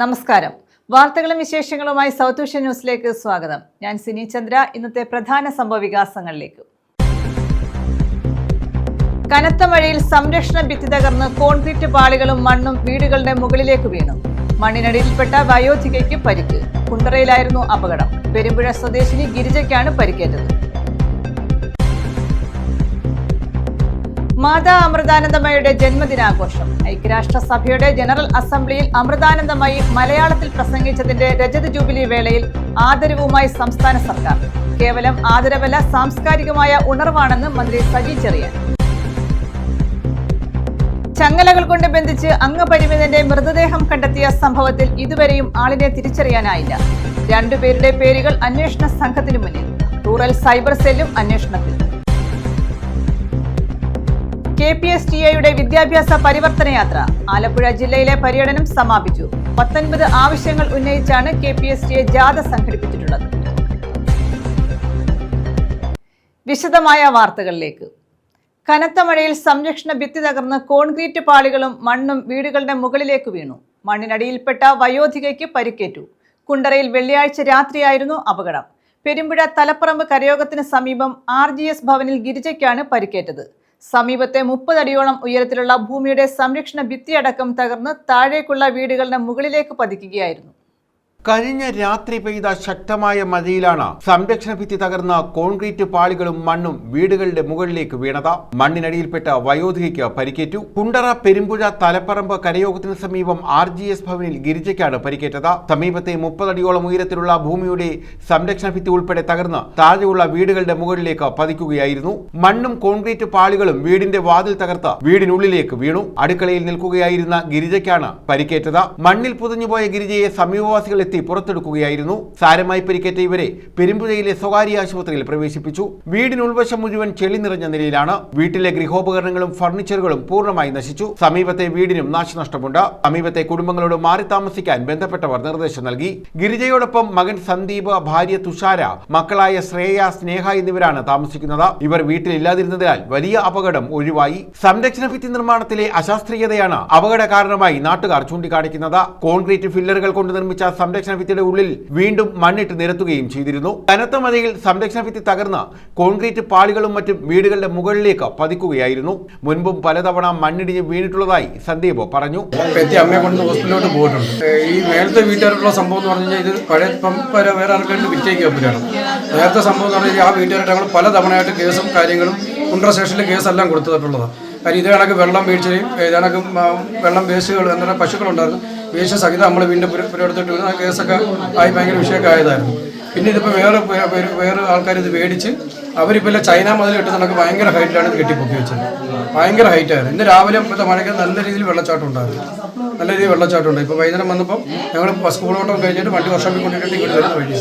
നമസ്കാരം. വാർത്തകളും വിശേഷങ്ങളുമായി സൗത്ത് വിഷൻ ന്യൂസിലേക്ക് സ്വാഗതം. ഞാൻ സിനി ചന്ദ്ര. ഇന്നത്തെ പ്രധാന സംഭവ വികാസങ്ങളിലേക്ക്. കനത്ത മഴയിൽ സംരക്ഷണ ഭിത്തി തകർന്ന് കോൺക്രീറ്റ് പാളികളും മണ്ണും വീടുകളുടെ മുകളിലേക്ക് വീണു. മണ്ണിനടിയിൽപ്പെട്ട വയോധികയ്ക്ക് പരിക്ക്. കുണ്ടറയിലായിരുന്നു അപകടം. പെരുമ്പുഴ സ്വദേശിനി ഗിരിജയ്ക്കാണ് പരിക്കേറ്റത്. മാതാ അമൃതാനന്ദമയിയുടെ ജന്മദിനാഘോഷം. ഐക്യരാഷ്ട്രസഭയുടെ ജനറൽ അസംബ്ലിയിൽ അമൃതാനന്ദമയി മലയാളത്തിൽ പ്രസംഗിച്ചതിന്റെ രജത ജൂബിലി വേളയിൽ ആദരവുമായി സംസ്ഥാന സർക്കാർ. കേവലം ആദരവല്ല, സാംസ്കാരികമായ ഉണർവാണെന്ന് മന്ത്രി സജി ചെറിയാൻ. ചങ്ങലകൾ കൊണ്ട് ബന്ധിച്ച് അംഗപരിമിതന്റെ മൃതദേഹം കണ്ടെത്തിയ സംഭവത്തിൽ ഇതുവരെയും ആളിനെ തിരിച്ചറിയാനായില്ല. രണ്ടുപേരുടെ പേരുകൾ അന്വേഷണ സംഘത്തിനു മുന്നിൽ. റൂറൽ സൈബർ സെല്ലും അന്വേഷണത്തിൽ. KPSTA വിദ്യാഭ്യാസ പരിവർത്തന യാത്ര. ആലപ്പുഴ ജില്ലയിലെ പര്യടനം സമാപിച്ചു. 19 ആവശ്യങ്ങൾ ഉന്നയിച്ചാണ് KPSTA ജാഥ സംഘടിപ്പിച്ചിട്ടുള്ളത്. വിശദമായ വാർത്തകളിലേക്ക്. കനത്ത മഴയിൽ സംരക്ഷണ ഭിത്തി തകർന്ന് കോൺക്രീറ്റ് പാളികളും മണ്ണും വീടുകളുടെ മുകളിലേക്ക് വീണു. മണ്ണിനടിയിൽപ്പെട്ട വയോധികയ്ക്ക് പരിക്കേറ്റു. കുണ്ടറയിൽ വെള്ളിയാഴ്ച രാത്രിയായിരുന്നു അപകടം. പെരുമ്പുഴ തലപ്പറമ്പ് കരയോഗത്തിന് സമീപം RGS ഭവനിൽ ഗിരിജയ്ക്കാണ് പരിക്കേറ്റത്. സമീപത്തെ 30 അടിയോളം ഉയരത്തിലുള്ള ഭൂമിയുടെ സംരക്ഷണ ഭിത്തിയടക്കം തകർന്ന് താഴേക്കുള്ള വീടുകളുടെ മുകളിലേക്ക് പതിക്കുകയായിരുന്നു. കഴിഞ്ഞ രാത്രി പെയ്ത ശക്തമായ മഴയിലാണ് സംരക്ഷണ ഭിത്തി തകർന്ന കോൺക്രീറ്റ് പാളികളും മണ്ണും വീടുകളുടെ മുകളിലേക്ക് വീണത്. മണ്ണിനടിയിൽപ്പെട്ട വയോധികയ്ക്ക് പരിക്കേറ്റു. കുണ്ടറ പെരുമ്പുഴ തലപ്പറമ്പ് കരയോഗത്തിന് സമീപം RGS ഭവനിൽ ഗിരിജയ്ക്കാണ് പരിക്കേറ്റത്. സമീപത്തെ 30 അടിയോളം ഉയരത്തിലുള്ള ഭൂമിയുടെ സംരക്ഷണ ഭിത്തി ഉൾപ്പെടെ തകർന്ന് താഴെയുള്ള വീടുകളുടെ മുകളിലേക്ക് പതിക്കുകയായിരുന്നു. മണ്ണും കോൺക്രീറ്റ് പാളികളും വീടിന്റെ വാതിൽ തകർത്ത് വീടിനുള്ളിലേക്ക് വീണു. അടുക്കളയിൽ നിൽക്കുകയായിരുന്ന ഗിരിജയ്ക്കാണ് പരിക്കേറ്റത്. മണ്ണിൽ പുതഞ്ഞുപോയ ഗിരിജയെ സമീപവാസികൾ പുറത്തെടുക്കുകയായിരുന്നു. സാരമായി പരിക്കേറ്റ ഇവരെ പെരുമ്പുഴയിലെ സ്വകാര്യ ആശുപത്രിയിൽ പ്രവേശിപ്പിച്ചു. വീടിനുൾവശം മുഴുവൻ ചെളി നിറഞ്ഞ നിലയിലാണ്. വീട്ടിലെ ഗൃഹോപകരണങ്ങളും ഫർണിച്ചറുകളും പൂർണ്ണമായി നശിച്ചു. സമീപത്തെ വീടിനും നാശനഷ്ടമുണ്ട്. സമീപത്തെ കുടുംബങ്ങളോട് മാറി താമസിക്കാൻ ബന്ധപ്പെട്ടവർ നിർദ്ദേശം നൽകി. ഗിരിജയോടൊപ്പം മകൻ സന്ദീപ്, ഭാര്യ തുഷാര, മക്കളായ ശ്രേയ, സ്നേഹ എന്നിവരാണ് താമസിക്കുന്നത്. ഇവർ വീട്ടിലില്ലാതിരുന്നതിനാൽ വലിയ അപകടം ഒഴിവായി. സംരക്ഷണ ഭിത്തി നിർമ്മാണത്തിലെ അശാസ്ത്രീയതയാണ് അപകട കാരണമായി നാട്ടുകാർ ചൂണ്ടിക്കാണിക്കുന്നത്. കോൺക്രീറ്റ് ഫില്ലറുകൾ കൊണ്ട് നിർമ്മിച്ച സംരക്ഷണ ഭിത്തിയുടെ ഉള്ളിൽ വീണ്ടും മണ്ണിട്ട് നിരത്തുകയും ചെയ്തിരുന്നു. കനത്ത മഴയിൽ സംരക്ഷണ ഭിത്തി തകർന്ന് കോൺക്രീറ്റ് പാളികളും മറ്റും വീടുകളുടെ മുകളിലേക്ക് പതിക്കുകയായിരുന്നു. മുൻപും പലതവണ മണ്ണിടിഞ്ഞ് വീണിട്ടുള്ളതായി സന്ദീപ് പറഞ്ഞു. അമ്മയെ കൊണ്ട് ഹോസ്പിറ്റലിലോട്ട് പോയിട്ടുണ്ട്. ഈ നേരത്തെ വീട്ടുകാരുള്ള സംഭവം എന്ന് പറഞ്ഞു കഴിഞ്ഞാൽ ഇത് പഴയ വേറെ ആൾക്കാരുടെ വിറ്റേക്ക് വെപ്പിലാണ്. നേരത്തെ സംഭവം എന്ന് പറഞ്ഞു കഴിഞ്ഞാൽ ആ വീട്ടുകാരായിട്ട് ഞങ്ങൾ പലതവണയായിട്ട് കേസും കാര്യങ്ങളും കുണ്ടറ സ്റ്റേഷനിൽ കേസെല്ലാം കൊടുത്തിട്ടുള്ളതാണ്. കാര്യം ഇതേ കണക്ക് വെള്ളം വീഴ്ചയും ഇതേണക്ക് വെള്ളം വേസ്റ്റുകൾ എന്താ പശുക്കളുണ്ടായിരുന്നു, വേസ്റ്റ് സഹിതം നമ്മൾ വീണ്ടും പുരടുത്തിട്ട് ആ കേസൊക്കെ ആയി ഭയങ്കര വിഷയമൊക്കെ ആയതായിരുന്നു. പിന്നെ ഇതിപ്പോൾ വേറെ ആൾക്കാർ ഇത് മേടിച്ച് അവരിപ്പോൾ ചൈന മുതൽ കിട്ടുന്നതൊക്കെ ഭയങ്കര ഹൈറ്റിലാണ് ഇത് കെട്ടിപ്പൊക്കി വെച്ചത്. ഭയങ്കര ഹൈറ്റായിരുന്നു. ഇന്ന് രാവിലെ ഇപ്പോഴത്തെ മഴയ്ക്ക് നല്ല രീതിയിൽ വെള്ളച്ചാട്ടം ഉണ്ടായിരുന്നു. നല്ല രീതിയിൽ വെള്ളച്ചാട്ടം ഉണ്ട്. ഇപ്പോൾ വൈകുന്നേരം വന്നപ്പോൾ ഞങ്ങൾ സ്കൂളോട്ടം കഴിഞ്ഞിട്ട് വണ്ടി വർഷം കൊണ്ടിട്ട് വീട് വരുന്ന വഴി.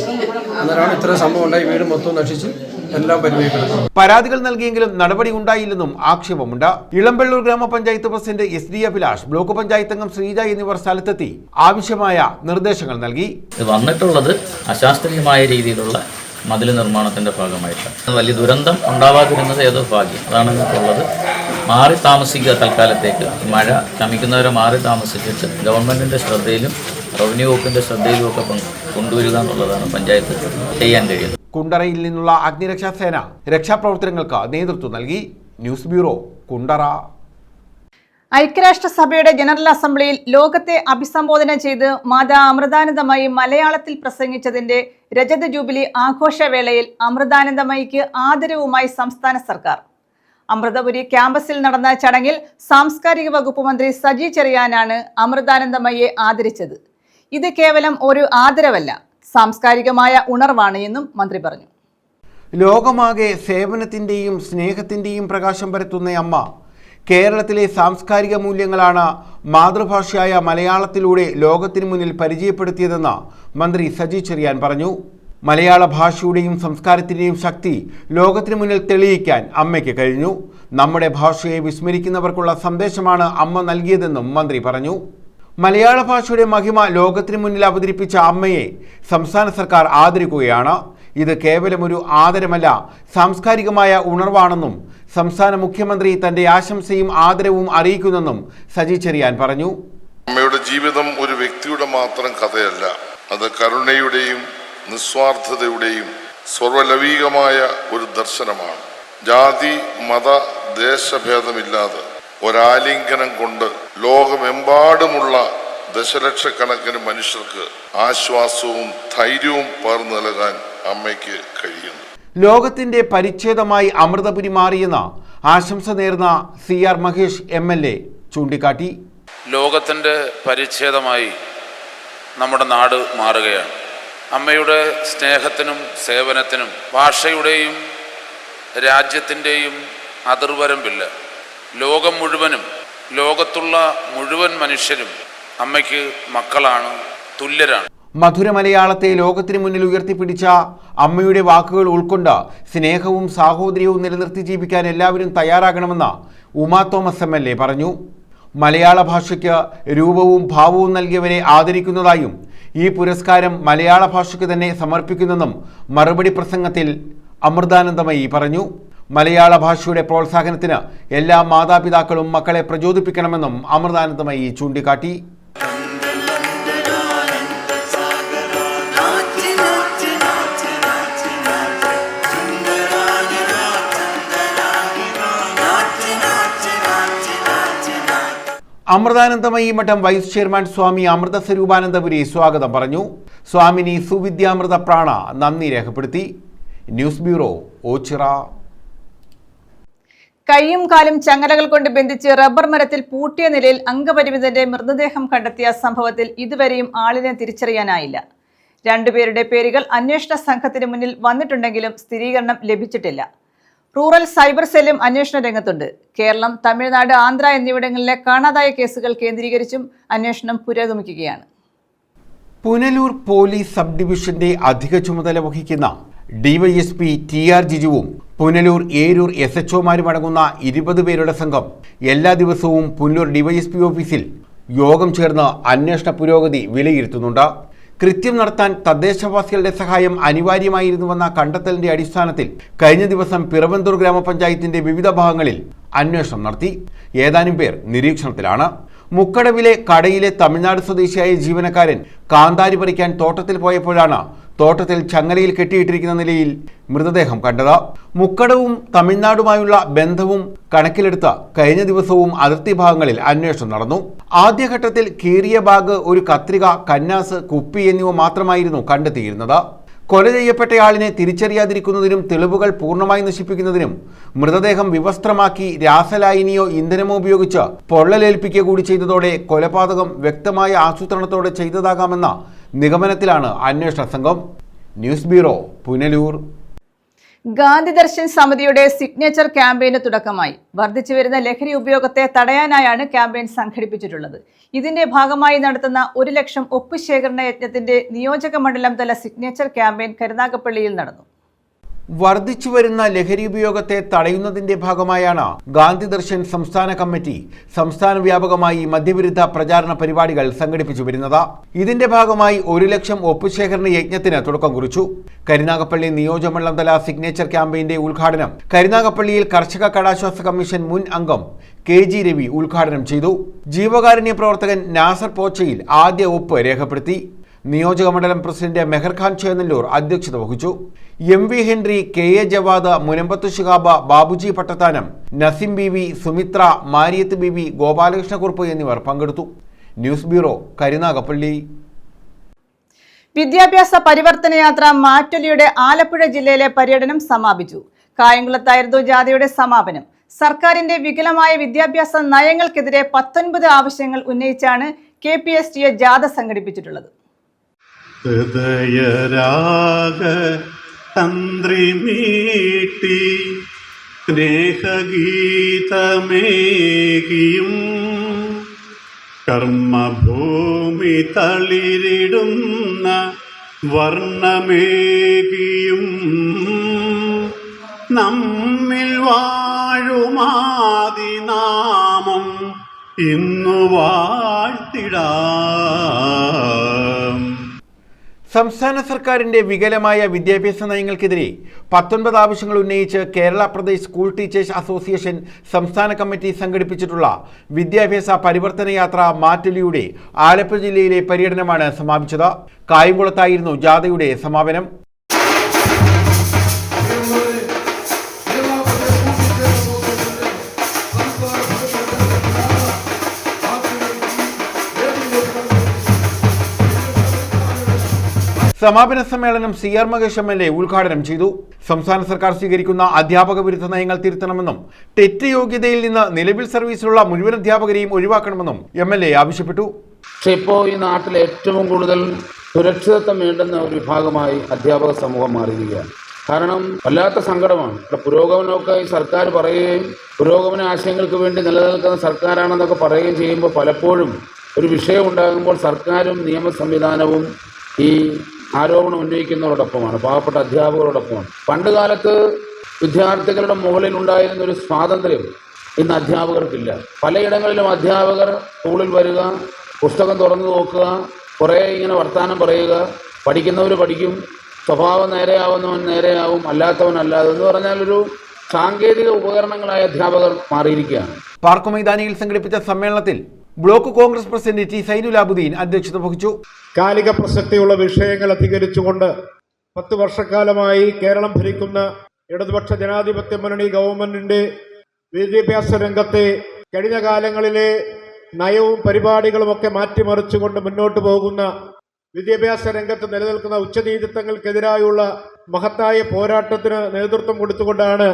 അന്നേരമാണ് ഇത്രയും സംഭവം ഉണ്ടായി. വീട് മൊത്തം നശിച്ച് എല്ലാം പരിമിതിപ്പെടുത്തും. പരാതികൾ നൽകിയെങ്കിലും നടപടി ഉണ്ടായില്ലെന്നും ആക്ഷേപമുണ്ട്. ഇളമ്പള്ളൂർ ഗ്രാമപഞ്ചായത്ത് president SD Abhilash, block panchayat അംഗം ശ്രീജ എന്നിവർ സ്ഥലത്തെത്തി ആവശ്യമായ നിർദ്ദേശങ്ങൾ നൽകി. വന്നിട്ടുള്ളത് അശാസ്ത്രീയമായ രീതിയിലുള്ള മതിൽ നിർമ്മാണത്തിന്റെ ഭാഗമായിട്ടാണ്. വലിയ ദുരന്തം ഉണ്ടാവാതിരുന്നത് ഏതോ ഭാഗ്യം. അതാണ് ഉള്ളത്. മാറി താമസിക്കുക തൽക്കാലത്തേക്ക്. മഴ ശമിക്കുന്നവരെ മാറി താമസിച്ചിട്ട് ഗവൺമെന്റിന്റെ ശ്രദ്ധയിലും റവന്യൂ വകുപ്പിന്റെ ശ്രദ്ധയിലും ഒക്കെ കൊണ്ടുവരിക എന്നുള്ളതാണ് പഞ്ചായത്ത് ചെയ്യാൻ കഴിയുന്നത്. കുണ്ടറയിൽ നിന്നുള്ള അഗ്നിരക്ഷാസേന രക്ഷാപ്രവർത്തനങ്ങൾക്ക് നേതൃത്വം നൽകി. News bureau, Kundara. ഐക്യരാഷ്ട്രസഭയുടെ ജനറൽ അസംബ്ലിയിൽ ലോകത്തെ അഭിസംബോധന ചെയ്ത് മാതാ അമൃതാനന്ദമയി മലയാളത്തിൽ പ്രസംഗിച്ചതിന്റെ രജത ജൂബിലി ആഘോഷവേളയിൽ അമൃതാനന്ദമയിക്ക് ആദരവുമായി സംസ്ഥാന സർക്കാർ. അമൃതപുരി ക്യാമ്പസിൽ നടന്ന ചടങ്ങിൽ സാംസ്കാരിക വകുപ്പ് മന്ത്രി സജി ചെറിയാനാണ് അമൃതാനന്ദമയിയെ ആദരിച്ചത്. ഇത് കേവലം ഒരു ആദരവല്ല, സാംസ്കാരികമായ ഉണർവാണ് എന്നും മന്ത്രി പറഞ്ഞു. ലോകമാകെ സേവനത്തിൻ്റെയും സ്നേഹത്തിൻ്റെയും പ്രകാശം പരത്തുന്ന അമ്മ കേരളത്തിലെ സാംസ്കാരിക മൂല്യങ്ങളാണ് മാതൃഭാഷയായ മലയാളത്തിലൂടെ ലോകത്തിനു മുന്നിൽ പരിചയപ്പെടുത്തിയതെന്ന് മന്ത്രി സജി ചെറിയാൻ പറഞ്ഞു. മലയാള ഭാഷയുടെയും സംസ്കാരത്തിൻ്റെയും ശക്തി ലോകത്തിനു മുന്നിൽ തെളിയിക്കാൻ അമ്മയ്ക്ക് കഴിഞ്ഞു. നമ്മുടെ ഭാഷയെ വിസ്മരിക്കുന്നവർക്കുള്ള സന്ദേശമാണ് അമ്മ നൽകിയതെന്നും മന്ത്രി പറഞ്ഞു. മലയാള ഭാഷയുടെ മഹിമ ലോകത്തിനു മുന്നിൽ അവതരിപ്പിച്ച അമ്മയെ സംസ്ഥാന സർക്കാർ ആദരിക്കുകയാണ്. ഇത് കേവലമൊരു ആദരമല്ല, സാംസ്കാരികമായ ഉണർവാണെന്നും സംസ്ഥാന മുഖ്യമന്ത്രി തന്റെ ആശംസയും ആദരവും അറിയിക്കുന്നെന്നും സജി ചെറിയാൻ പറഞ്ഞു. അമ്മയുടെ ജീവിതം ഒരു വ്യക്തിയുടെ മാത്രം കഥയല്ല, അത് കരുണയുടെയും നിസ്വാർത്ഥതയുടെയും സർവലൗകികമായ ഒരു ദർശനമാണ്. ജാതി മത ദേശഭേദമില്ലാതെ ഒരാലിംഗനം കൊണ്ട് ലോകമെമ്പാടുമുള്ള ദശലക്ഷക്കണക്കിന് മനുഷ്യർക്ക് ആശ്വാസവും ധൈര്യവും പകർന്നു നൽകാൻ അമ്മയ്ക്ക് കഴിയുന്നു. ലോകത്തിന്റെ പരിച്ഛേദമായി അമൃതപുരി മാറിയെന്ന ആശംസ നേർന്ന CR മഹേഷ് MLA ചൂണ്ടിക്കാട്ടി. ലോകത്തിൻ്റെ പരിച്ഛേദമായി നമ്മുടെ നാട് മാറുകയാണ്. അമ്മയുടെ സ്നേഹത്തിനും സേവനത്തിനും ഭാഷയുടെയും രാജ്യത്തിൻ്റെയും അതിർവരമ്പില്ല. ലോകം മുഴുവനും, ലോകത്തുള്ള മുഴുവൻ മനുഷ്യരും അമ്മയ്ക്ക് മക്കളാണ്, തുല്യരാണ്. മധുര മലയാളത്തെ ലോകത്തിന് മുന്നിൽ ഉയർത്തിപ്പിടിച്ച അമ്മയുടെ വാക്കുകൾ ഉൾക്കൊണ്ട് സ്നേഹവും സാഹോദര്യവും നിലനിർത്തി ജീവിക്കാൻ എല്ലാവരും തയ്യാറാകണമെന്ന് ഉമാ തോമസ് MLA പറഞ്ഞു. മലയാള ഭാഷയ്ക്ക് രൂപവും ഭാവവും നൽകിയവരെ ആദരിക്കുന്നതായും ഈ പുരസ്കാരം മലയാള ഭാഷയ്ക്ക് തന്നെ സമർപ്പിക്കുന്നെന്നും മറുപടി പ്രസംഗത്തിൽ അമൃതാനന്ദമയി പറഞ്ഞു. മലയാള ഭാഷയുടെ പ്രോത്സാഹനത്തിന് എല്ലാ മാതാപിതാക്കളും മക്കളെ പ്രചോദിപ്പിക്കണമെന്നും അമൃതാനന്ദമയി ചൂണ്ടിക്കാട്ടി. അമൃതാനന്ദമയി മഠം വൈസ് ചെയർമാൻ സ്വാമി അമൃത സ്വരൂപാനന്ദപുരി സ്വാഗതം പറഞ്ഞു. സ്വാമിനി സുവിദ്യാമൃത പ്രാണ നന്ദി രേഖപ്പെടുത്തി. News bureau, Ochira. കൈയും കാലും ചങ്ങലകൾ കൊണ്ട് ബന്ധിച്ച് റബ്ബർ മരത്തിൽ പൂട്ടിയ നിലയിൽ അംഗപരിമിതന്റെ മൃതദേഹം കണ്ടെത്തിയ സംഭവത്തിൽ ഇതുവരെയും ആളിനെ തിരിച്ചറിയാനായില്ല. രണ്ടുപേരുടെ പേരുകൾ അന്വേഷണ സംഘത്തിന് മുന്നിൽ വന്നിട്ടുണ്ടെങ്കിലും സ്ഥിരീകരണം ലഭിച്ചിട്ടില്ല. റൂറൽ സൈബർ സെല്ലും അന്വേഷണ രംഗത്തുണ്ട്. കേരളം, തമിഴ്നാട്, ആന്ധ്ര എന്നിവിടങ്ങളിലെ കാണാതായ കേസുകൾ കേന്ദ്രീകരിച്ചും അന്വേഷണം പുരോഗമിക്കുകയാണ്. പുനലൂർ പോലീസ് സബ് ഡിവിഷന്റെ അധിക ചുമതല വഹിക്കുന്ന DYSP TR ജിജുവും പുനലൂർ ഏരൂർ SHOമാരും അടങ്ങുന്ന 20 പേരുടെ സംഘം എല്ലാ ദിവസവും പുനലൂർ DYSP ഓഫീസിൽ യോഗം ചേർന്ന് അന്വേഷണ പുരോഗതി വിലയിരുത്തുന്നുണ്ട്. കൃത്യം നടത്താൻ തദ്ദേശവാസികളുടെ സഹായം അനിവാര്യമായിരുന്നുവെന്ന കണ്ടെത്തലിന്റെ അടിസ്ഥാനത്തിൽ കഴിഞ്ഞ ദിവസം പിറവന്തൂർ ഗ്രാമപഞ്ചായത്തിന്റെ വിവിധ ഭാഗങ്ങളിൽ അന്വേഷണം നടത്തി. ഏതാനും പേർ നിരീക്ഷണത്തിലാണ്. മുക്കടവിലെ കടയിലെ തമിഴ്നാട് സ്വദേശിയായ ജീവനക്കാരൻ കാന്താരി പറിക്കാൻ തോട്ടത്തിൽ പോയപ്പോഴാണ് തോട്ടത്തിൽ ചങ്ങലയിൽ കെട്ടിയിട്ടിരിക്കുന്ന നിലയിൽ മൃതദേഹം കണ്ടത്. മുക്കടവും തമിഴ്നാടുമായുള്ള ബന്ധവും കണക്കിലെടുത്ത് കഴിഞ്ഞ ദിവസവും അതിർത്തി ഭാഗങ്ങളിൽ അന്വേഷണം നടന്നു. ആദ്യഘട്ടത്തിൽ കീറിയ ബാഗ്, ഒരു കത്രിക, കന്നാസ്, കുപ്പി എന്നിവ മാത്രമായിരുന്നു കണ്ടെത്തിയിരുന്നത്. കൊല ചെയ്യപ്പെട്ടയാളിനെ തിരിച്ചറിയാതിരിക്കുന്നതിനും തെളിവുകൾ പൂർണ്ണമായി നശിപ്പിക്കുന്നതിനും മൃതദേഹം വിവസ്ത്രമാക്കി രാസലായിനിയോ ഇന്ധനമോ ഉപയോഗിച്ച് പൊള്ളലേൽപ്പിക്കുക കൂടി ചെയ്തതോടെ കൊലപാതകം വ്യക്തമായ ആസൂത്രണത്തോടെ ചെയ്തതാകാമെന്ന നിഗമനത്തിലാണ് അന്വേഷണ സംഘം. News bureau, Punalur. ഗാന്ധി ദർശൻ സമിതിയുടെ സിഗ്നേച്ചർ ക്യാമ്പയിന് തുടക്കമായി. വർദ്ധിച്ചുവരുന്ന ലഹരി ഉപയോഗത്തെ തടയാനായാണ് ക്യാമ്പയിൻ സംഘടിപ്പിച്ചിട്ടുള്ളത്. ഇതിന്റെ ഭാഗമായി നടത്തുന്ന 1 ലക്ഷം ഒപ്പ് ശേഖരണ യജ്ഞത്തിന്റെ നിയോജക മണ്ഡലം തല സിഗ്നേച്ചർ ക്യാമ്പയിൻ കരുനാഗപ്പള്ളിയിൽ നടന്നു. വർദ്ധിച്ചുവരുന്ന ലഹരി ഉപയോഗത്തെ തടയുന്നതിന്റെ ഭാഗമായാണ് ഗാന്ധി ദർശൻ സംസ്ഥാന കമ്മിറ്റി സംസ്ഥാന വ്യാപകമായി മദ്യവിരുദ്ധ പ്രചാരണ പരിപാടികൾ സംഘടിപ്പിച്ചു വരുന്നത്. ഇതിന്റെ ഭാഗമായി 1 ലക്ഷം ഒപ്പുശേഖരണ യജ്ഞത്തിന് തുടക്കം കുറിച്ചു. കരുനാഗപ്പള്ളി നിയോജകമണ്ഡലം തല സിഗ്നേച്ചർ ക്യാമ്പയിന്റെ ഉദ്ഘാടനം കരുനാഗപ്പള്ളിയിൽ കർഷക കടാശ്വാസ കമ്മീഷൻ മുൻ അംഗം KG രവി ഉദ്ഘാടനം ചെയ്തു. ജീവകാരുണ്യ പ്രവർത്തകൻ നാസർ പോച്ചയിൽ ആദ്യ ഒപ്പ് രേഖപ്പെടുത്തി. നിയോജകമണ്ഡലം പ്രസിഡന്റ് മെഹർ ഖാൻ ചേന്നല്ലൂർ അധ്യക്ഷത വഹിച്ചു. MV Henry, KA Jawad, Munambath Shihab, Babuji Pattathanam, Naseem Beevi, Sumithra, Mariyath Beevi, Gopalakrishnakurup എന്നിവർ പങ്കെടുത്തു. News bureau, Karunagappally. വിദ്യാഭ്യാസ പരിവർത്തന യാത്ര മാറ്റൊലിയുടെ ആലപ്പുഴ ജില്ലയിലെ പര്യടനം സമാപിച്ചു. കായംകുളത്തായിരുന്നു ജാഥയുടെ സമാപനം. സർക്കാരിന്റെ വികലമായ വിദ്യാഭ്യാസ നയങ്ങൾക്കെതിരെ 19 ആവശ്യങ്ങൾ ഉന്നയിച്ചാണ് KPSTA ജാഥ സംഘടിപ്പിച്ചിട്ടുള്ളത്. ഹൃദയരാഗ തന്ത്രിമീട്ടി സ്നേഹഗീതമേകിയും കർമ്മഭൂമി തളിരിടുന്ന വർണ്ണമേകിയും നമ്മിൽ വാഴുമാദിനാമം ഇന്നു വാഴ്ത്തിടാം. സംസ്ഥാന സർക്കാരിന്റെ വികലമായ വിദ്യാഭ്യാസ നയങ്ങൾക്കെതിരെ 19 ആവശ്യങ്ങൾ ഉന്നയിച്ച് Kerala Pradesh school teachers association സംസ്ഥാന കമ്മിറ്റി സംഘടിപ്പിച്ചിട്ടുള്ള വിദ്യാഭ്യാസ പരിവർത്തന യാത്ര മാറ്റൊലിയുടെ ആലപ്പുഴ ജില്ലയിലെ പര്യടനമാണ് സമാപിച്ചത്. കായംകുളത്തായിരുന്നു ജാഥയുടെ സമാപനം. സമാപന സമ്മേളനം CR മഹേഷ് MLA ഉദ്ഘാടനം ചെയ്തു. സംസ്ഥാന സർക്കാർ സ്വീകരിക്കുന്ന അധ്യാപക വിരുദ്ധ നയങ്ങൾ തിരുത്തണമെന്നും ടെറ്റ് യോഗ്യതയിൽ നിന്ന് നിലവിൽ സർവീസിലുള്ള മുഴുവൻ അധ്യാപകരെയും ഒഴിവാക്കണമെന്നും MLA ആവശ്യപ്പെട്ടു. പക്ഷെ ഇപ്പോൾ ഈ നാട്ടിൽ ഏറ്റവും കൂടുതൽ സുരക്ഷിതത്വം വേണ്ടുന്ന ഒരു വിഭാഗമായി അധ്യാപക സമൂഹം മാറിയിരിക്കുകയാണ്. കാരണം വല്ലാത്ത സങ്കടമാണ്. ഇവിടെ പുരോഗമനമൊക്കെ ഈ സർക്കാർ പറയുകയും പുരോഗമന ആശയങ്ങൾക്ക് വേണ്ടി നിലനിൽക്കുന്ന സർക്കാരാണെന്നൊക്കെ പറയുകയും ചെയ്യുമ്പോൾ പലപ്പോഴും ഒരു വിഷയം ഉണ്ടാകുമ്പോൾ സർക്കാരും നിയമ സംവിധാനവും ഈ ആരോപണം ഉന്നയിക്കുന്നവരോടൊപ്പമാണ്, പാവപ്പെട്ട അധ്യാപകരോടൊപ്പമാണ്. പണ്ട് കാലത്ത് വിദ്യാർത്ഥികളുടെ മുകളിൽ ഉണ്ടായിരുന്ന ഒരു സ്വാതന്ത്ര്യം ഇന്ന് അധ്യാപകർക്കില്ല. പലയിടങ്ങളിലും അധ്യാപകർ സ്കൂളിൽ വരിക, പുസ്തകം തുറന്നു നോക്കുക, കുറേ ഇങ്ങനെ വർത്തമാനം പറയുക, പഠിക്കുന്നവർ പഠിക്കും, സ്വഭാവം നേരെയാവുന്നവൻ നേരെയാവും, അല്ലാത്തവനല്ലാതെ എന്ന് പറഞ്ഞാൽ ഒരു സാങ്കേതിക ഉപകരണങ്ങളായ അധ്യാപകർ മാറിയിരിക്കുകയാണ്. പാർക്ക് മൈതാനിയിൽ സംഘടിപ്പിച്ച സമ്മേളനത്തിൽ block Congress president T. Sainulabdeen അധ്യക്ഷത വഹിച്ചു. കാലിക പ്രസക്തിയുള്ള വിഷയങ്ങൾ അധികരിച്ചുകൊണ്ട് 10 വർഷക്കാലമായി കേരളം ഭരിക്കുന്ന ഇടതുപക്ഷ ജനാധിപത്യ മുന്നണി ഗവൺമെന്റിന്റെ വിദ്യാഭ്യാസ രംഗത്തെ കഴിഞ്ഞ കാലങ്ങളിലെ നയവും പരിപാടികളുമൊക്കെ മാറ്റിമറിച്ചുകൊണ്ട് മുന്നോട്ട് പോകുന്ന വിദ്യാഭ്യാസ രംഗത്ത് നിലനിൽക്കുന്ന ഉച്ചനീതിത്വങ്ങൾക്കെതിരായുള്ള മഹത്തായ പോരാട്ടത്തിന് നേതൃത്വം കൊടുത്തുകൊണ്ടാണ്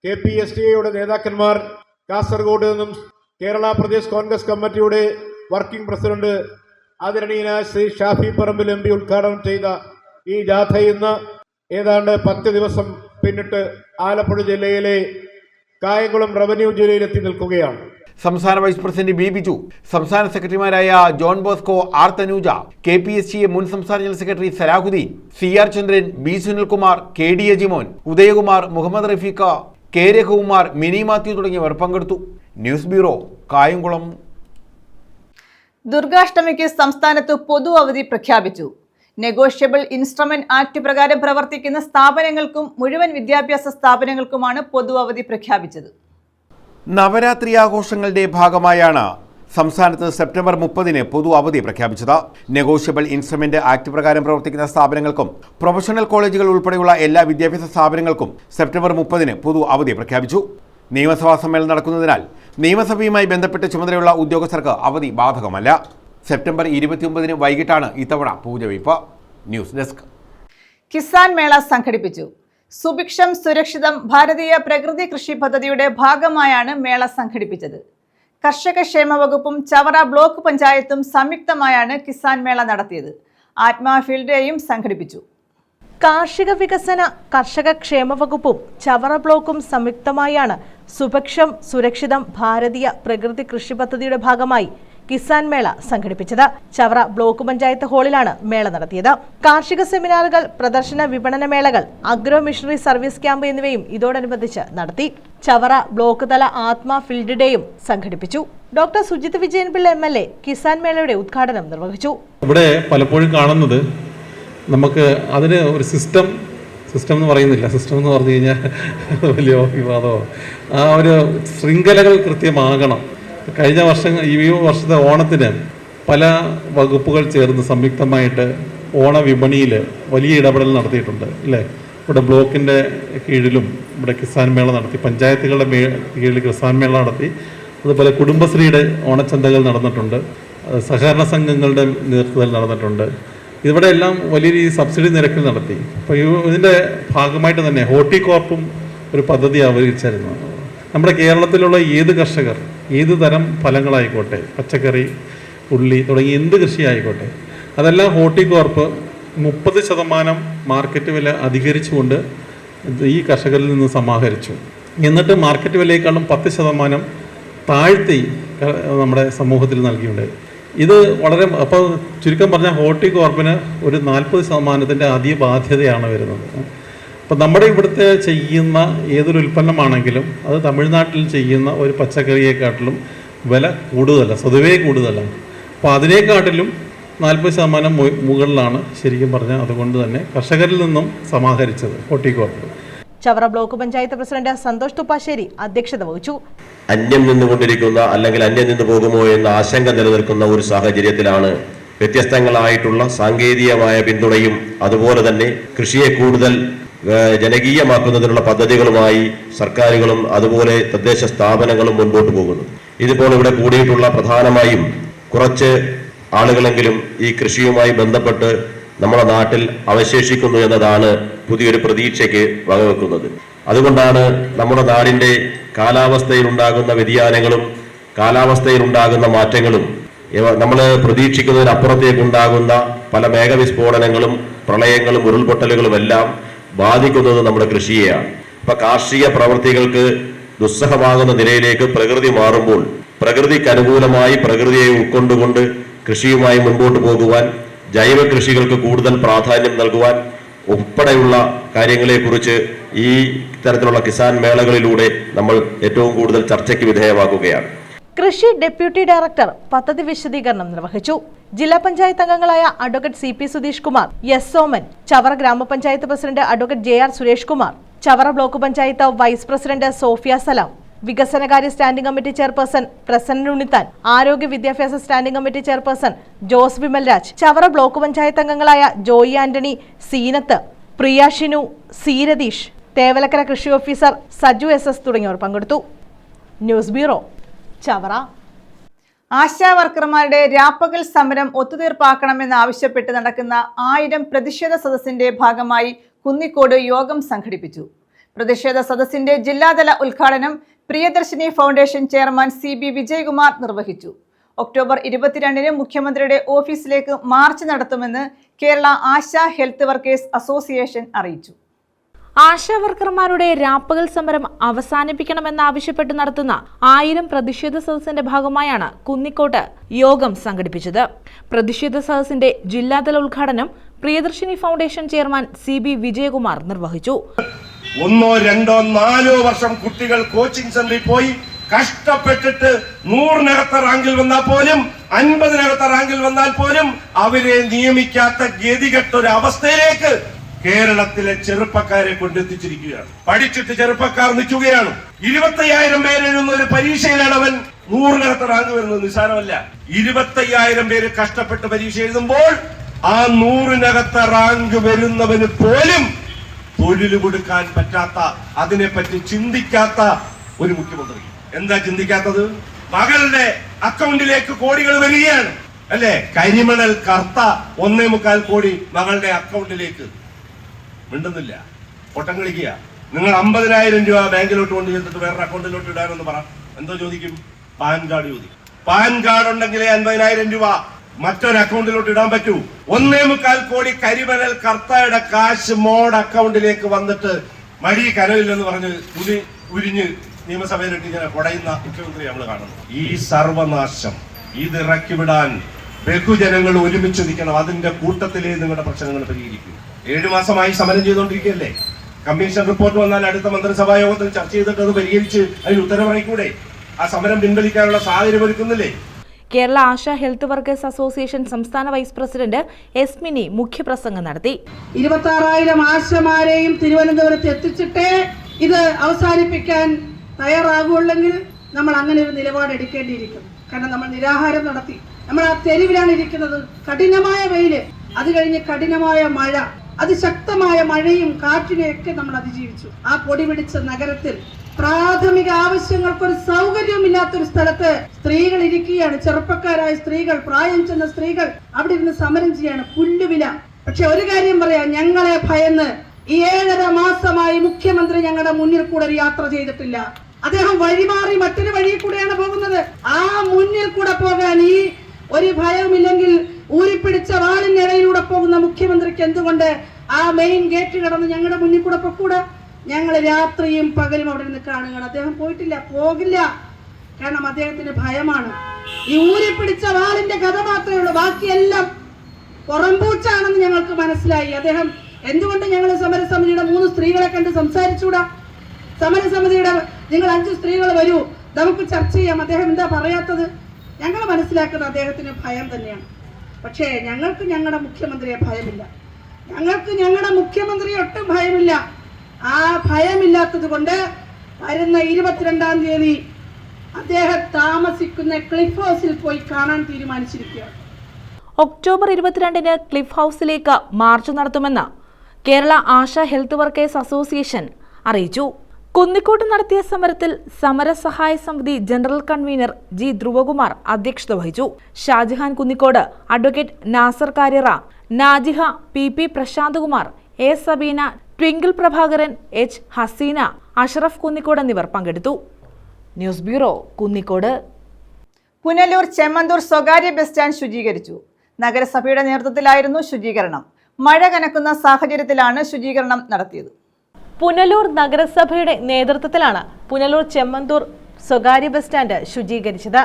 KPSTA നേതാക്കന്മാർ കാസർഗോഡ് നിന്നും കേരള പ്രദേശ് കോൺഗ്രസ് കമ്മിറ്റിയുടെ വർക്കിംഗ് പ്രസിഡന്റ് ആദരണീയനായ ശ്രീ ഷാഫി പറമ്പിൽ MP ഉദ്ഘാടനം ചെയ്ത ഈ ജാഥ ഇന്ന് ഏതാണ്ട് 10 ദിവസം പിന്നിട്ട് ആലപ്പുഴ ജില്ലയിലെ കായംകുളം റവന്യൂ ജില്ലയിലെത്തി നിൽക്കുകയാണ്. സംസ്ഥാന വൈസ് പ്രസിഡന്റ് B. ബിജു, സംസ്ഥാന സെക്രട്ടറിമാരായ ജോൺ ബോസ്കോ, R. തനൂജ, KPSTA മുൻ സംസ്ഥാന general secretary Salahuddin, CR Chandran, B. Sunilkumar, KD Ajimon, Udayakumar, Muhammad Rafeeqa, K. Raghukumar, Mini Mathew തുടങ്ങിയവർ പങ്കെടുത്തു. News bureau, Kayamkulam. ദുർഗാഷ്ടമിക്ക് സംസ്ഥാനത്ത് പൊതു അവധി പ്രഖ്യാപിച്ചു. നെഗോഷ്യബിൾ ഇൻസ്ട്രുമെന്റ് ആക്ട് പ്രകാരം പ്രവർത്തിക്കുന്ന സ്ഥാപനങ്ങൾക്കും മുഴുവൻ വിദ്യാഭ്യാസ സ്ഥാപനങ്ങൾക്കുമാണ് പൊതു അവധി പ്രഖ്യാപിച്ചത്. നവരാത്രി ആഘോഷങ്ങളുടെ ഭാഗമായാണ് സംസ്ഥാനത്ത് സെപ്റ്റംബർ 30-ന് പൊതു അവധി പ്രഖ്യാപിച്ചത്. നെഗോഷ്യബിൾ ഇൻസ്ട്രുമെന്റ് ആക്ട് പ്രകാരം പ്രവർത്തിക്കുന്ന സ്ഥാപനങ്ങൾക്കും പ്രൊഫഷണൽ കോളേജുകൾ ഉൾപ്പെടെയുള്ള എല്ലാ വിദ്യാഭ്യാസ സ്ഥാപനങ്ങൾക്കും സെപ്റ്റംബർ 30-ന് പൊതു അവധി പ്രഖ്യാപിച്ചു. നിയമസഭാ സമ്മേളനം നടക്കുന്നതിനാൽ നിയമസഭയുമായി ബന്ധപ്പെട്ട് ചുമതലയുള്ള ഉദ്യോഗസ്ഥർക്ക് അവധി ബാധകമല്ല. സെപ്റ്റംബർ 29-ന് വൈകിട്ടാണ് ഇത്തവണ പൂജവയ്പ്. News desk. കിസാൻ മേള സംഘടിപ്പിച്ചു. സുഭിക്ഷം സുരക്ഷിതം ഭാരതീയ പ്രകൃതി കൃഷി പദ്ധതിയുടെ ഭാഗമായാണ് മേള സംഘടിപ്പിച്ചത്. കർഷക ക്ഷേമ വകുപ്പും ചവറ ബ്ലോക്ക് പഞ്ചായത്തും സംയുക്തമായാണ് കിസാൻ മേള നടത്തിയത്. ആത്മാ ഫീൽഡ് ഡേയും സംഘടിപ്പിച്ചു. കാർഷിക വികസന കർഷക ക്ഷേമ വകുപ്പും ചവറ ബ്ലോക്കും സംയുക്തമായാണ് സുഭിക്ഷം സുരക്ഷിതം ഭാരതീയ പ്രകൃതി കൃഷി പദ്ധതിയുടെ ഭാഗമായി കിസാൻ മേള സംഘടിപ്പിച്ചത്. ചവറ ബ്ലോക്ക് പഞ്ചായത്ത് ഹാളിലാണ് മേള നടത്തിയത്. കാർഷിക സെമിനാറുകൾ, പ്രദർശന വിപണന മേളകൾ, അഗ്രോ മിഷണറി സർവീസ് ക്യാമ്പ് എന്നിവയും ഇതോടനുബന്ധിച്ച് നടത്തി. ചവറ ബ്ലോക്ക് തല ആത്മാ ഫീൽഡ് ഡേയും സംഘടിപ്പിച്ചു. ഡോക്ടർ സുജിത് വിജയൻപിള്ള MLA കിസാൻ മേളയുടെ ഉദ്ഘാടനം നിർവഹിച്ചു. ഇവിടെ പലപ്പോഴും കാണുന്നത് നമുക്ക് അതിന് ഒരു സിസ്റ്റം എന്ന് പറയുന്നില്ല. സിസ്റ്റം എന്ന് പറഞ്ഞു കഴിഞ്ഞാൽ വലിയ വിവാദമോ, ആ ഒരു ശൃംഖലകൾ കൃത്യമാകണം. കഴിഞ്ഞ ഈ വർഷത്തെ ഓണത്തിന് പല വകുപ്പുകൾ ചേർന്ന് സംയുക്തമായിട്ട് ഓണവിപണിയിൽ വലിയ ഇടപെടൽ നടത്തിയിട്ടുണ്ട് അല്ലേ. ഇവിടെ ബ്ലോക്കിൻ്റെ കീഴിലും ഇവിടെ കിസാൻ മേള നടത്തി, പഞ്ചായത്തുകളുടെ കീഴിൽ കിസാൻ മേള നടത്തി. അതുപോലെ കുടുംബശ്രീയുടെ ഓണച്ചന്തകൾ നടന്നിട്ടുണ്ട്, സഹകരണ സംഘങ്ങളുടെ നേതൃത്വത്തിൽ നടന്നിട്ടുണ്ട്. ഇവിടെ എല്ലാം വലിയ രീതിയിൽ സബ്സിഡി നിരക്കിൽ നടത്തി. അപ്പോൾ ഇതിൻ്റെ ഭാഗമായിട്ട് തന്നെ ഹോർട്ടികോർപ്പും ഒരു പദ്ധതി അവതരിച്ചായിരുന്നു. നമ്മുടെ കേരളത്തിലുള്ള ഏത് കർഷകർ ഏത് തരം ഫലങ്ങളായിക്കോട്ടെ, പച്ചക്കറി, ഉള്ളി തുടങ്ങി എന്ത് കൃഷി ആയിക്കോട്ടെ, അതെല്ലാം ഹോർട്ടികോർപ്പ് 30% മാർക്കറ്റ് വില അധികരിച്ചുകൊണ്ട് ഈ കർഷകരിൽ നിന്ന് സമാഹരിച്ചു. എന്നിട്ട് മാർക്കറ്റ് വിലയേക്കാളും 10% താഴ്ത്തി നമ്മുടെ സമൂഹത്തിൽ നൽകിയുണ്ടായി. ഇത് വളരെ, അപ്പോൾ ചുരുക്കം പറഞ്ഞാൽ ഹോർട്ടികോർപ്പിന് ഒരു 40% അധിക ബാധ്യതയാണ് വരുന്നത്. അപ്പോൾ നമ്മുടെ ഇവിടുത്തെ ചെയ്യുന്ന ഏതൊരു ഉൽപ്പന്നമാണെങ്കിലും അത് തമിഴ്നാട്ടിൽ ചെയ്യുന്ന ഒരു പച്ചക്കറിയെക്കാട്ടിലും വില കൂടുതലല്ല, സ്വതവേ കൂടുതലാണ്. അപ്പോൾ അതിനെക്കാട്ടിലും 40% മുകളിലാണ് ശരിക്കും പറഞ്ഞാൽ. അതുകൊണ്ട് തന്നെ കർഷകരിൽ നിന്നും സമാഹരിച്ചത് ഹോർട്ടികോർപ്പ്. ചവറ ബ്ലോക്ക് പഞ്ചായത്ത് പ്രസിഡന്റ് സന്തോഷ് തുപ്പാശ്ശേരി അധ്യക്ഷത വഹിച്ചു. അന്യം നിന്നുകൊണ്ടിരിക്കുന്ന അല്ലെങ്കിൽ അന്യം നിന്ന് പോകുമോ എന്ന ആശങ്ക നിലനിൽക്കുന്ന ഒരു സാഹചര്യത്തിലാണ് വ്യത്യസ്തങ്ങളായിട്ടുള്ള സാങ്കേതികമായ പിന്തുണയും അതുപോലെ തന്നെ കൃഷിയെ കൂടുതൽ ജനകീയമാക്കുന്നതിനുള്ള പദ്ധതികളുമായി സർക്കാരുകളും അതുപോലെ തദ്ദേശ സ്ഥാപനങ്ങളും മുൻപോട്ട് പോകുന്നു. ഇതിപ്പോൾ ഇവിടെ കൂടിയിട്ടുള്ള പ്രധാനമായും കുറച്ച് ആളുകളെങ്കിലും ഈ കൃഷിയുമായി ബന്ധപ്പെട്ട് നമ്മുടെ നാട്ടിൽ അവശേഷിക്കുന്നു എന്നതാണ് പുതിയൊരു പ്രതീക്ഷയ്ക്ക് വകവെക്കുന്നത്. അതുകൊണ്ടാണ് നമ്മുടെ നാടിൻ്റെ കാലാവസ്ഥയിലുണ്ടാകുന്ന വ്യതിയാനങ്ങളും കാലാവസ്ഥയിലുണ്ടാകുന്ന മാറ്റങ്ങളും നമ്മൾ പ്രതീക്ഷിക്കുന്നതിനപ്പുറത്തേക്കുണ്ടാകുന്ന പല മേഘവിസ്ഫോടനങ്ങളും പ്രളയങ്ങളും ഉരുൾപൊട്ടലുകളും എല്ലാം ബാധിക്കുന്നത് നമ്മുടെ കൃഷിയെയാണ്. ഇപ്പൊ കാർഷിക പ്രവൃത്തികൾക്ക് ദുസ്സഹമാകുന്ന നിലയിലേക്ക് പ്രകൃതി മാറുമ്പോൾ പ്രകൃതിക്ക് അനുകൂലമായി പ്രകൃതിയെ ഉൾക്കൊണ്ടുകൊണ്ട് കൃഷിയുമായി മുൻപോട്ട് പോകുവാൻ, ജൈവ കൃഷികൾക്ക് കൂടുതൽ പ്രാധാന്യം നൽകുവാൻ ഉൾപ്പെടെയുള്ള കാര്യങ്ങളെക്കുറിച്ച് ഈ തരത്തിലുള്ള കിസാൻ മേളകളിലൂടെ നമ്മൾ ഏറ്റവും കൂടുതൽ ചർച്ചയ്ക്ക് വിധേയമാക്കുകയാണ്. കൃഷി ഡെപ്യൂട്ടി ഡയറക്ടർ പദ്ധതി വിശദീകരണം നിർവഹിച്ചു. ജില്ലാ പഞ്ചായത്ത് അംഗങ്ങളായ advocate CP Sudheesh Kumar, S Soman, Chavara gramapanchayat president advocate JR Suresh Kumar, Chavara block panchayat vice president Sofia Salam, വികസനകാര്യ standing committee chairperson Prasanna Unnithan, ആരോഗ്യ വിദ്യാഭ്യാസ standing committee chairperson Jose Vimal Raj, Chavara block panchayat അംഗങ്ങളായ ജോയി ആന്റണി, സീനത്ത്, പ്രിയ ഷിനു, സീരതീഷ്, തേവലക്കര കൃഷി ഓഫീസർ സജു SS തുടങ്ങിയവർ പങ്കെടുത്തു. News bureau, Chavara. ആശാ വർക്കർമാരുടെ രാപ്പകൽ സമരം ഒത്തുതീർപ്പാക്കണമെന്നാവശ്യപ്പെട്ട് നടക്കുന്ന 1000 പ്രതിഷേധ സദസ്സിന്റെ ഭാഗമായി കുന്നിക്കോട് യോഗം സംഘടിപ്പിച്ചു. പ്രതിഷേധ സദസ്സിന്റെ ജില്ലാതല ഉദ്ഘാടനം Priyadarshini foundation chairman CB Vijayakumar നിർവഹിച്ചു. ഒക്ടോബർ 22-ന് മുഖ്യമന്ത്രിയുടെ ഓഫീസിലേക്ക് മാർച്ച് നടത്തുമെന്ന് Kerala ASHA health workers association അറിയിച്ചു. ആശാ വർക്കർമാരുടെ രാപ്പകൽ സമരം അവസാനിപ്പിക്കണമെന്നാവശ്യപ്പെട്ട് നടത്തുന്ന 1000 പ്രതിഷേധ സദസ്സിന്റെ ഭാഗമായാണ് കുന്നിക്കോട്ട് യോഗം സംഘടിപ്പിച്ചത്. പ്രതിഷേധ സദസ്സിന്റെ ജില്ലാതല ഉദ്ഘാടനം Priyadarshini foundation chairman CB Vijayakumar നിർവഹിച്ചു. 1, 2, 4 വർഷം കുട്ടികൾ കോച്ചിങ് സെന്ററിൽ പോയി കഷ്ടപ്പെട്ടിട്ട് 100-നകത്ത റാങ്കിൽ വന്നാൽ പോലും 50-നകത്ത റാങ്കിൽ വന്നാൽ പോലും അവരെ നിയമിക്കാത്ത ഗതികെട്ടൊരു അവസ്ഥയിലേക്ക് കേരളത്തിലെ ചെറുപ്പക്കാരെ കൊണ്ടെത്തിച്ചിരിക്കുകയാണ്. പഠിച്ചിട്ട് ചെറുപ്പക്കാർ നിൽക്കുകയാണ്. 25,000 പേരെഴുതുന്ന ഒരു പരീക്ഷയിലാണ് അവൻ 100-നകത്ത റാങ്ക് വരുന്നത്. നിസ്സാരമല്ല. 25,000 പേര് കഷ്ടപ്പെട്ട് പരീക്ഷ എഴുതുമ്പോൾ ആ 100-നകത്ത റാങ്ക് വരുന്നവന് പോലും തൊഴിൽ കൊടുക്കാൻ പറ്റാത്ത, അതിനെപ്പറ്റി ചിന്തിക്കാത്ത ഒരു മുഖ്യമന്ത്രി. എന്താ ചിന്തിക്കാത്തത്? മകളുടെ അക്കൗണ്ടിലേക്ക് കോടികൾ വരികയാണ് അല്ലെ? കരിമണൽ കർത്ത 1.25 കോടി മകളുടെ അക്കൗണ്ടിലേക്ക്. മിണ്ടുന്നില്ല, പൊട്ടം കളിക്കുക. നിങ്ങൾ 50,000 രൂപ ബാങ്കിലോട്ട് കൊണ്ട് ചെന്നിട്ട് വേറെ അക്കൗണ്ടിലോട്ട് ഇടാനെന്ന് പറ, എന്തോ ചോദിക്കും? പാൻ കാർഡ് ചോദിക്കും. പാൻ കാർഡ് ഉണ്ടെങ്കിലേ 50,000 രൂപ മറ്റൊരു അക്കൗണ്ടിലോട്ട് ഇടാൻ പറ്റൂ. 1.25 കോടി കരിമണൽ കർത്തയുടെ കാശ് മോഡ് അക്കൗണ്ടിലേക്ക് വന്നിട്ട് മടി കരയില്ലെന്ന് പറഞ്ഞ് തുണി ഉരിഞ്ഞ് നിയമസഭയിലിട്ട് ഇങ്ങനെ കൊടയുന്ന മുഖ്യമന്ത്രി നമ്മൾ കാണുന്നു. ഈ സർവനാശം ഇത് ഇറക്കി വിടാൻ ബഹുജനങ്ങൾ ഒരുമിച്ച് നിൽക്കണം. അതിന്റെ കൂട്ടത്തിലേ നിങ്ങളുടെ പ്രശ്നങ്ങൾ പരിഹരിക്കും. 7 മാസമായി സമരം ചെയ്തുകൊണ്ടിരിക്കുകയല്ലേ? കമ്മീഷൻ റിപ്പോർട്ട് വന്നാൽ അടുത്ത മന്ത്രിസഭാ യോഗത്തിൽ ചർച്ച ചെയ്തിട്ട് അത് പരിഹരിച്ച് അതിന് ഉത്തരവറിക്കൂടെ? ആ സമരം പിൻവലിക്കാനുള്ള സാഹചര്യം ഒരുക്കുന്നില്ലേ? Kerala ASHA health workers association സംസ്ഥാന വൈസ് പ്രസിഡന്റ് S മിനി മുഖ്യപ്രസംഗം നടത്തി. 26,000 ആശമാരെയും തിരുവനന്തപുരത്ത് എത്തിച്ചിട്ടേ ഇത് അവസാനിപ്പിക്കാൻ തയ്യാറാകുള്ളെങ്കിൽ നമ്മൾ അങ്ങനെ ഒരു നിലപാടെടുക്കേണ്ടിയിരിക്കും. കാരണം നമ്മൾ നിരാഹാരം നടത്തി, നമ്മൾ ആ തെരുവിലാണ് ഇരിക്കുന്നത്. കഠിനമായ വെയില്, അത് കഴിഞ്ഞ് കഠിനമായ മഴ, അതിശക്തമായ മഴയും കാറ്റിനെയൊക്കെ നമ്മൾ അതിജീവിച്ചു. ആ പൊടി പിടിച്ച നഗരത്തിൽ പ്രാഥമിക ആവശ്യങ്ങൾക്കൊരു സൗകര്യമില്ലാത്തൊരു സ്ഥലത്ത് സ്ത്രീകൾ ഇരിക്കുകയാണ്. ചെറുപ്പക്കാരായ സ്ത്രീകൾ, പ്രായം ചെന്ന സ്ത്രീകൾ അവിടെ ഇരുന്ന് സമരം ചെയ്യാണ്. പുല്ലുവില. പക്ഷെ ഒരു കാര്യം പറയാം, ഞങ്ങളെ ഭയന്ന് ഈ 7.5 മാസമായി മുഖ്യമന്ത്രി ഞങ്ങളുടെ മുന്നിൽ കൂടെ ഒരു യാത്ര ചെയ്തിട്ടില്ല. അദ്ദേഹം വഴിമാറി മറ്റൊരു വഴിയിൽ കൂടെയാണ് പോകുന്നത്. ആ മുന്നിൽ കൂടെ പോകാൻ ഈ ഒരു ഭയവുമില്ലെങ്കിൽ ഊരിപ്പിടിച്ച വാളിനിടയിലൂടെ പോകുന്ന മുഖ്യമന്ത്രിക്ക് എന്തുകൊണ്ട് ആ മെയിൻ ഗേറ്റ് കടന്ന് ഞങ്ങളുടെ മുന്നിൽ കൂടെ പോകൂടാ? ഞങ്ങൾ രാത്രിയും പകലും അവിടെ നിന്ന് കാണുകയാണ്. അദ്ദേഹം പോയിട്ടില്ല, പോകില്ല. കാരണം അദ്ദേഹത്തിന് ഭയമാണ്. ഈ ഊരിപ്പിടിച്ച വാളിന്റെ കഥ മാത്രമേ ഉള്ളൂ, ബാക്കിയെല്ലാം പുറംപൂച്ചാണെന്ന് ഞങ്ങൾക്ക് മനസ്സിലായി. അദ്ദേഹം എന്തുകൊണ്ട് ഞങ്ങൾ സമരസമിതിയുടെ 3 സ്ത്രീകളെ കണ്ട് സംസാരിച്ചൂടാ? സമരസമിതിയുടെ നിങ്ങൾ 5 സ്ത്രീകൾ വരൂ, നമുക്ക് ചർച്ച ചെയ്യാം. അദ്ദേഹം എന്താ പറയാത്തത്? ഞങ്ങൾ മനസ്സിലാക്കുന്നത് അദ്ദേഹത്തിന് ഭയം തന്നെയാണ്. പക്ഷേ ഞങ്ങൾക്ക് ഞങ്ങളുടെ മുഖ്യമന്ത്രിയെ ഭയമില്ല. ഞങ്ങൾക്ക് ഞങ്ങളുടെ മുഖ്യമന്ത്രിയെ ഒട്ടും ഭയമില്ല. ആ ഭയമില്ലാത്തത് കൊണ്ട് വരുന്ന 22-ാം തീയതി അദ്ദേഹം താമസിക്കുന്ന ക്ലിഫ് ഹൗസിൽ പോയി കാണാൻ തീരുമാനിച്ചിരിക്കുകയാണ്. ഒക്ടോബർ 22-ന് ക്ലിഫ് ഹൗസിലേക്ക് മാർച്ച് നടത്തുമെന്ന് Kerala ASHA health workers association അറിയിച്ചു. കുന്നിക്കോട്ട് നടത്തിയ സമരത്തിൽ സമരസഹായ സമിതി ജനറൽ കൺവീനർ ജി ധ്രുവകുമാർ അധ്യക്ഷത വഹിച്ചു. Shajahan Kunnikode, advocate Nasar Karira, Najiha, P Prashanth Kumar, A Sabeena, Twinkle Prabhakaran, H Haseena, Ashraf Kunnikode എന്നിവർ പങ്കെടുത്തു. News bureau, Kunnikode. പുനലൂർ ചെമ്മന്തൂർ സ്വകാര്യ ബസ് സ്റ്റാൻഡ് ശുചീകരിച്ചു. നഗരസഭയുടെ നേതൃത്വത്തിലായിരുന്നു ശുചീകരണം. മഴ കനക്കുന്ന സാഹചര്യത്തിലാണ് ശുചീകരണം നടത്തിയത്. പുനലൂർ നഗരസഭയുടെ നേതൃത്വത്തിലാണ് പുനലൂർ ചെമ്മന്തൂർ സ്വകാര്യ ബസ് സ്റ്റാൻഡ് ശുചീകരിച്ചത്.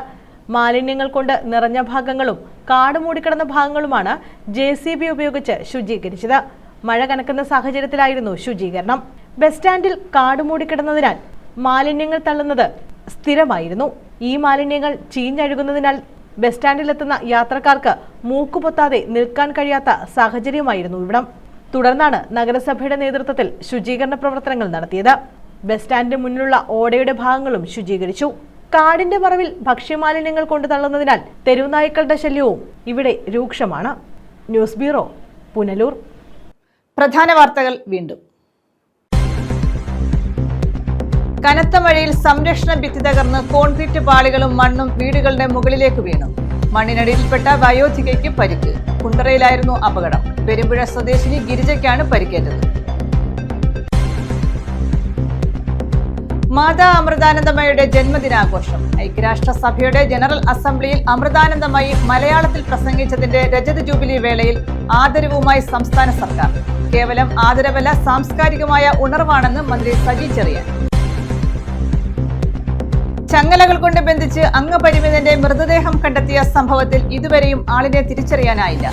മാലിന്യങ്ങൾ കൊണ്ട് നിറഞ്ഞ ഭാഗങ്ങളും കാട് മൂടിക്കിടന്ന ഭാഗങ്ങളുമാണ് JCB ഉപയോഗിച്ച് ശുചീകരിച്ചത്. മഴ കനക്കുന്ന സാഹചര്യത്തിലായിരുന്നു ശുചീകരണം. ബസ് സ്റ്റാൻഡിൽ കാട് മൂടിക്കിടന്നതിനാൽ മാലിന്യങ്ങൾ തള്ളുന്നത് സ്ഥിരമായിരുന്നു. ഈ മാലിന്യങ്ങൾ ചീഞ്ഞഴുകുന്നതിനാൽ ബസ് സ്റ്റാൻഡിലെത്തുന്ന യാത്രക്കാർക്ക് മൂക്കുപൊത്താതെ നിൽക്കാൻ കഴിയാത്ത സാഹചര്യമായിരുന്നു ഇവിടം. തുടർന്നാണ് നഗരസഭയുടെ നേതൃത്വത്തിൽ ശുചീകരണ പ്രവർത്തനങ്ങൾ നടത്തിയത്. ബസ് സ്റ്റാൻഡിന് മുന്നിലുള്ള ഓടയുടെ ഭാഗങ്ങളും ശുചീകരിച്ചു. കാടിന്റെ മറവിൽ ഭക്ഷ്യമാലിന്യങ്ങൾ കൊണ്ട് തള്ളുന്നതിനാൽ തെരുവുനായ്ക്കളുടെ ശല്യവും ഇവിടെ രൂക്ഷമാണ്. News bureau, Punalur. പ്രധാന വാർത്തകൾ വീണ്ടും. കനത്ത മഴയിൽ സംരക്ഷണ ഭിത്തി തകർന്ന് കോൺക്രീറ്റ് പാളികളും മണ്ണും വീടുകളുടെ മുകളിലേക്ക് വീണു. മണ്ണിനടിയിൽപ്പെട്ട വയോധികയ്ക്ക് പരിക്ക്. കുണ്ടറയിലായിരുന്നു അപകടം. പെരുമ്പുഴ സ്വദേശിനി ഗിരിജയ്ക്കാണ് പരിക്കേറ്റത്. മാതാ അമൃതാനന്ദമയുടെ ജന്മദിനാഘോഷം. ഐക്യരാഷ്ട്രസഭയുടെ ജനറൽ അസംബ്ലിയിൽ അമൃതാനന്ദമയി മലയാളത്തിൽ പ്രസംഗിച്ചതിന്റെ രജത ജൂബിലി വേളയിൽ ആദരവുമായി സംസ്ഥാന സർക്കാർ. കേവലം ആദരവല്ല, സാംസ്കാരികമായ ഉണർവാണെന്ന് മന്ത്രി സജി ചെറിയാൻ. ചങ്ങലകൾ കൊണ്ട് ബന്ധിച്ച് അംഗപരിമിതന്റെ മൃതദേഹം കണ്ടെത്തിയ സംഭവത്തിൽ ഇതുവരെയും ആളിനെ തിരിച്ചറിയാനായില്ല.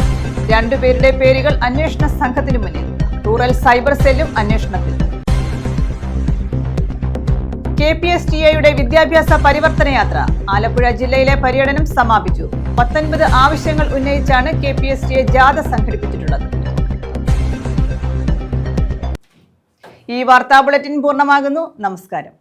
രണ്ടുപേരുടെ പേരുകൾ അന്വേഷണ സംഘത്തിന് മുന്നിൽ. റൂറൽ സൈബർ സെല്ലും അന്വേഷണത്തിൽ. KPSTA വിദ്യാഭ്യാസ പരിവർത്തന യാത്ര. ആലപ്പുഴ ജില്ലയിലെ പര്യടനം സമാപിച്ചു. 19 ആവശ്യങ്ങൾ ഉന്നയിച്ചാണ് KPSTA ജാഥ സംഘടിപ്പിച്ചിട്ടുള്ളത്. ഈ വാർത്താ ബുള്ളറ്റിൻ പൂർണ്ണമാകുന്നു. നമസ്കാരം.